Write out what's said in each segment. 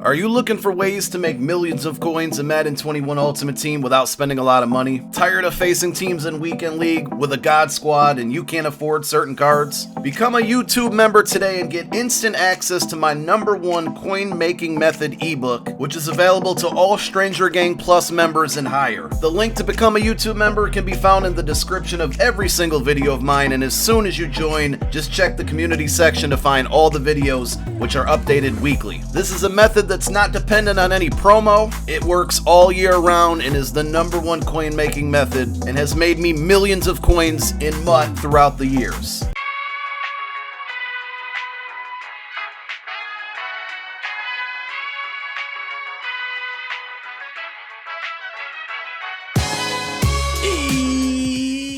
Are you looking for ways to make millions of coins in Madden 21 Ultimate Team without spending a lot of money? Tired of facing teams in Weekend League with a God Squad and you can't afford certain cards? Become a YouTube member today and get instant access to my #1 coin making method ebook, which is available to all Stranger Gang Plus members and higher. The link to become a YouTube member can be found in the description of every single video of mine, and as soon as you join, just check the community section to find all the videos, which are updated weekly. This is a method that's not dependent on any promo. It works all year round and is the #1 coin making method and has made me millions of coins in MUT throughout the years.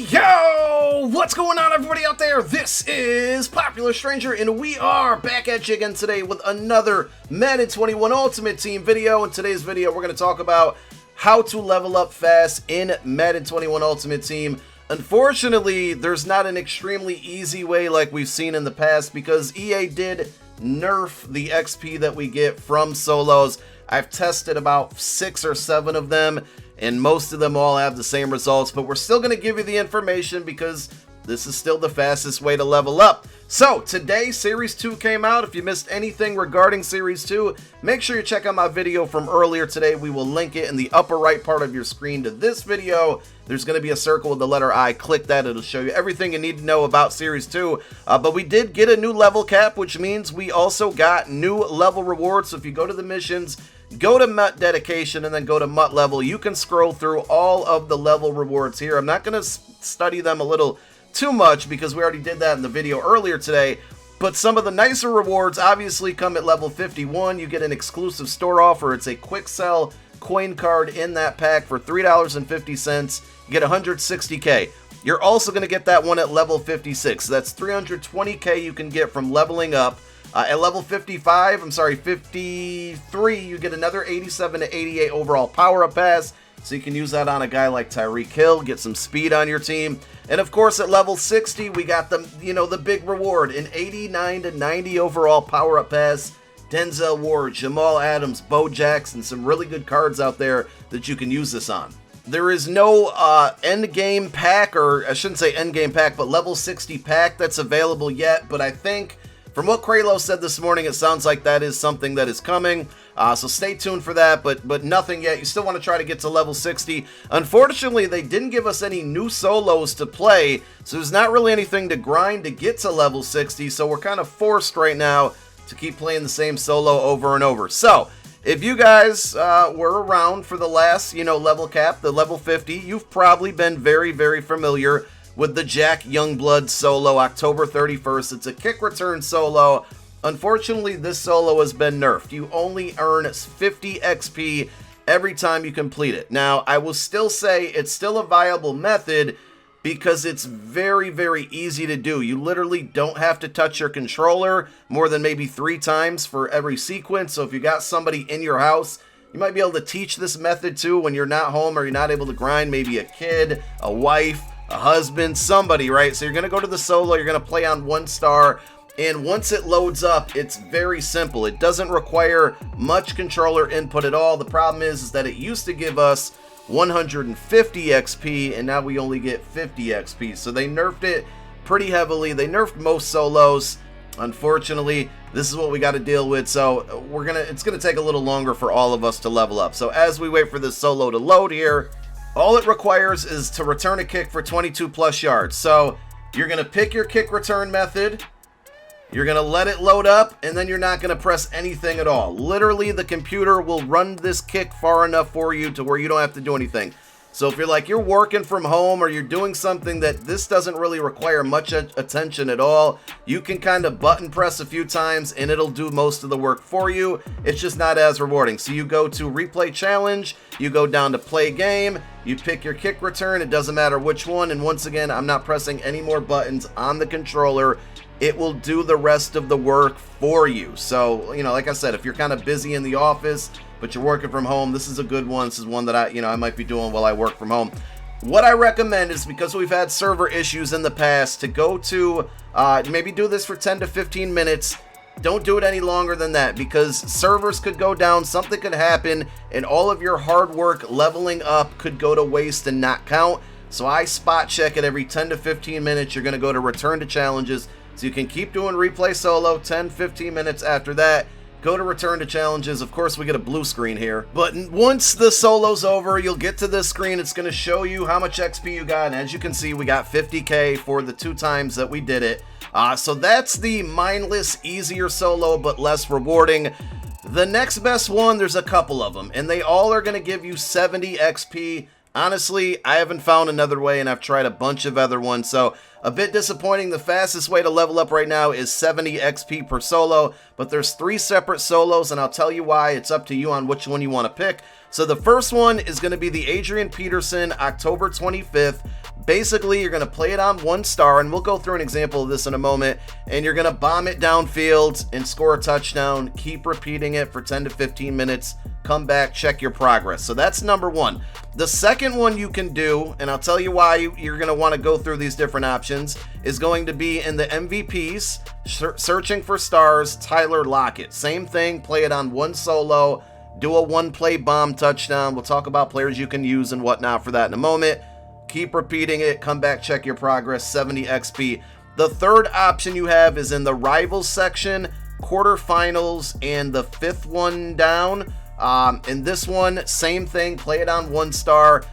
Yo! What's going on, everybody out there? This is Popular Stranger, and we are back at you again today with another Madden 21 Ultimate Team video. In today's video, we're going to talk about how to level up fast in Madden 21 Ultimate Team. Unfortunately, there's not an extremely easy way like we've seen in the past because EA did nerf the XP that we get from solos. I've tested about 6 or 7 of them, and most of them all have the same results, but we're still going to give you the information because this is still the fastest way to level up. So today, Series 2 came out. If you missed anything regarding Series 2, make sure you check out my video from earlier today. We will link it in the upper right part of your screen to this video. There's going to be a circle with the letter I. Click that. It'll show you everything you need to know about Series 2. But we did get a new level cap, which means we also got new level rewards. So if you go to the missions, go to MUT dedication and then go to MUT level, you can scroll through all of the level rewards here. I'm not going to study them a little too much because we already did that in the video earlier today, but some of the nicer rewards obviously come at level 51. You get an exclusive store offer. It's a quick sell coin card in that pack for $3.50. You get 160k. You're also going to get that one at level 56. That's 320k you can get from leveling up. At level 53, you get another 87 to 88 overall power-up pass, so you can use that on a guy like Tyreek Hill, get some speed on your team. And of course, at level 60, we got the, the big reward, an 89 to 90 overall power-up pass. Denzel Ward, Jamal Adams, Bo Jackson, some really good cards out there that you can use this on. There is no end game pack, or I shouldn't say end game pack, but level 60 pack that's available yet, but I think from what Kralo said this morning, it sounds like that is something that is coming. So stay tuned for that, but nothing yet. You still want to try to get to level 60. Unfortunately, they didn't give us any new solos to play, so there's not really anything to grind to get to level 60, so we're kind of forced right now to keep playing the same solo over and over. So if you guys were around for the last, level cap, the level 50, you've probably been very, very familiar with the Jack Youngblood solo, October 31st. It's a kick return solo. Unfortunately, this solo has been nerfed. You only earn 50 XP every time you complete it. Now, I will still say it's still a viable method because it's very, very easy to do. You literally don't have to touch your controller more than maybe 3 times for every sequence. So if you got somebody in your house, you might be able to teach this method to when you're not home or you're not able to grind, maybe a kid, a wife, a husband, somebody, right? So you're going to go to the solo, you're going to play on 1 star, and once it loads up, it's very simple. It doesn't require much controller input at all. The problem is that it used to give us 150 XP, and now we only get 50 XP. So they nerfed it pretty heavily. They nerfed most solos. Unfortunately, this is what we got to deal with. So it's gonna take a little longer for all of us to level up. So as we wait for this solo to load here, all it requires is to return a kick for 22 plus yards. So you're going to pick your kick return method, you're going to let it load up, and then you're not going to press anything at all. Literally, the computer will run this kick far enough for you to where you don't have to do anything. So if you're working from home or you're doing something that this doesn't really require much attention at all, you can kind of button press a few times and it'll do most of the work for you. It's just not as rewarding. So you go to replay challenge, you go down to play game, you pick your kick return, it doesn't matter which one, and once again, I'm not pressing any more buttons on the controller. It will do the rest of the work for you. So, like I said, if you're kind of busy in the office, but you're working from home, this is a good one. This is one that I might be doing while I work from home. What I recommend is, because we've had server issues in the past, to go to, maybe do this for 10 to 15 minutes, don't do it any longer than that, because servers could go down, something could happen, and all of your hard work leveling up could go to waste and not count. So I spot check it every 10 to 15 minutes. You're going to go to return to challenges, so you can keep doing replay solo. 10-15 minutes after that, go to return to challenges. Of course, we get a blue screen here, but once the solo's over, you'll get to this screen. It's going to show you how much XP you got, and as you can see, we got 50k for the 2 times that we did it. So that's the mindless, easier solo, but less rewarding. The next best one, there's a couple of them, and they all are going to give you 70 XP. Honestly, I haven't found another way, and I've tried a bunch of other ones, so a bit disappointing. The fastest way to level up right now is 70 XP per solo, but there's 3 separate solos, and I'll tell you why. It's up to you on which one you want to pick. So the first one is going to be the Adrian Peterson, October 25th. Basically, you're going to play it on 1 star, and we'll go through an example of this in a moment, and you're going to bomb it downfield and score a touchdown. Keep repeating it for 10 to 15 minutes. Come back, check your progress. So that's number 1. The second one you can do, and I'll tell you why you're going to want to go through these different options, is going to be in the MVPs, searching for stars, Tyler Lockett. Same thing, play it on 1 solo, do a 1-play bomb touchdown. We'll talk about players you can use and whatnot for that in a moment. Keep repeating it, come back, check your progress, 70 XP. The third option you have is in the rivals section, quarterfinals, and the 5th one down. In this one, same thing, play it on 1 star.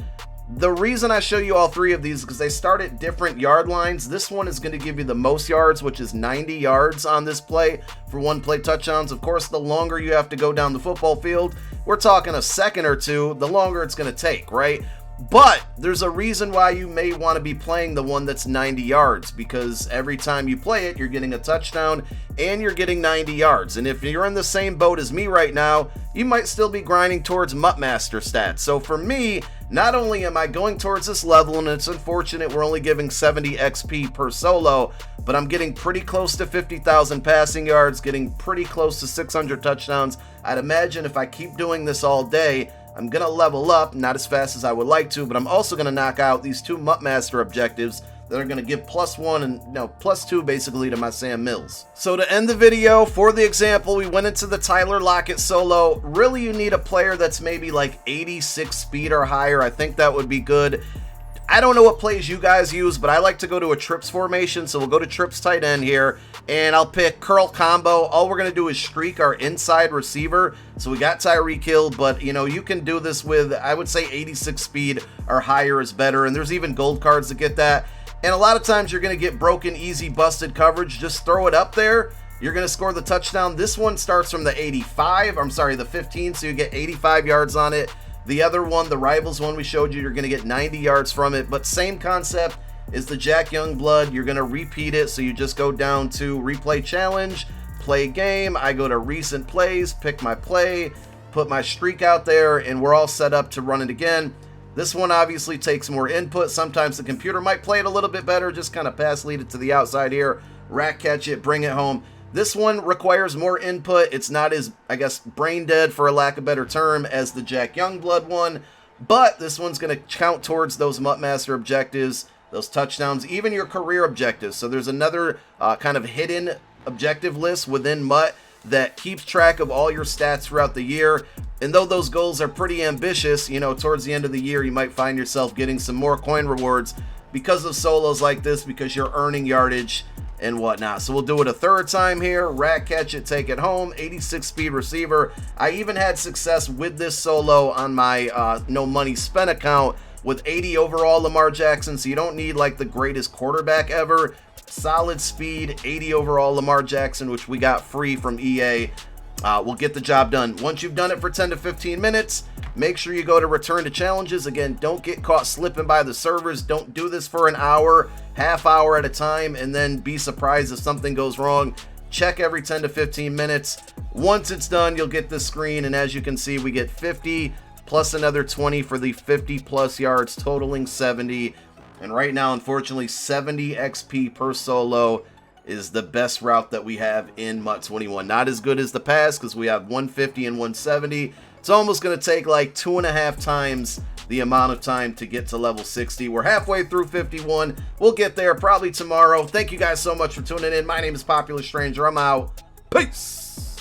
The reason I show you all 3 of these is because they start at different yard lines. This one is going to give you the most yards, which is 90 yards on this play for 1-play touchdowns. Of course, the longer you have to go down the football field, we're talking a second or 2, the longer it's going to take, right? But there's a reason why you may want to be playing the one that's 90 yards, because every time you play it, you're getting a touchdown and you're getting 90 yards. And if you're in the same boat as me right now, you might still be grinding towards MUT Master stats. So for me, not only am I going towards this level, and it's unfortunate we're only giving 70 XP per solo, but I'm getting pretty close to 50,000 passing yards, getting pretty close to 600 touchdowns. I'd imagine if I keep doing this all day, I'm going to level up, not as fast as I would like to, but I'm also going to knock out these 2 MUT Master objectives that are going to give +1 and +2 basically to my Sam Mills. So to end the video, for the example, we went into the Tyler Lockett solo. Really, you need a player that's maybe like 86 speed or higher. I think that would be good. I don't know what plays you guys use, but I like to go to a trips formation, so we'll go to trips tight end here, and I'll pick curl combo. All we're going to do is streak our inside receiver, so we got Tyreek Hill, but you can do this with, I would say 86 speed or higher is better, and there's even gold cards to get that. And a lot of times you're going to get broken, easy, busted coverage. Just throw it up there. You're going to score the touchdown. This one starts from the the 15, so you get 85 yards on it. The other one, the rivals one we showed you, you're going to get 90 yards from it, but same concept is the Jack Youngblood. You're going to repeat it, so you just go down to replay challenge, play game. I go to recent plays, pick my play, put my streak out there, and we're all set up to run it again. This one obviously takes more input. Sometimes the computer might play it a little bit better, just kind of pass lead it to the outside here, rack catch it, bring it home. This one requires more input. It's not as, I guess, brain dead, for a lack of a better term, as the Jack Youngblood one, but this one's going to count towards those MUT Master objectives, those touchdowns, even your career objectives. So there's another kind of hidden objective list within MUT that keeps track of all your stats throughout the year. And though those goals are pretty ambitious, towards the end of the year, you might find yourself getting some more coin rewards because of solos like this, because you're earning yardage and whatnot. So we'll do it a third time here. Rack catch it, take it home. 86 speed receiver. I even had success with this solo on my no money spent account with 80 overall Lamar Jackson. So you don't need like the greatest quarterback ever. Solid speed, 80 overall Lamar Jackson, which we got free from EA. We'll get the job done. Once you've done it for 10 to 15 minutes, make sure you go to return to challenges. Again, don't get caught slipping by the servers. Don't do this for an hour, half hour at a time, and then be surprised if something goes wrong. Check every 10 to 15 minutes. Once it's done, you'll get this screen, and as you can see, we get 50 plus another 20 for the 50 plus yards, totaling 70. And right now, unfortunately, 70 XP per solo is the best route that we have in MUT 21. Not as good as the past, because we have 150 and 170. It's almost going to take like 2.5 times the amount of time to get to level 60. We're halfway through 51. We'll get there probably tomorrow. Thank you guys so much for tuning in. My name is Popular Stranger. I'm out. Peace.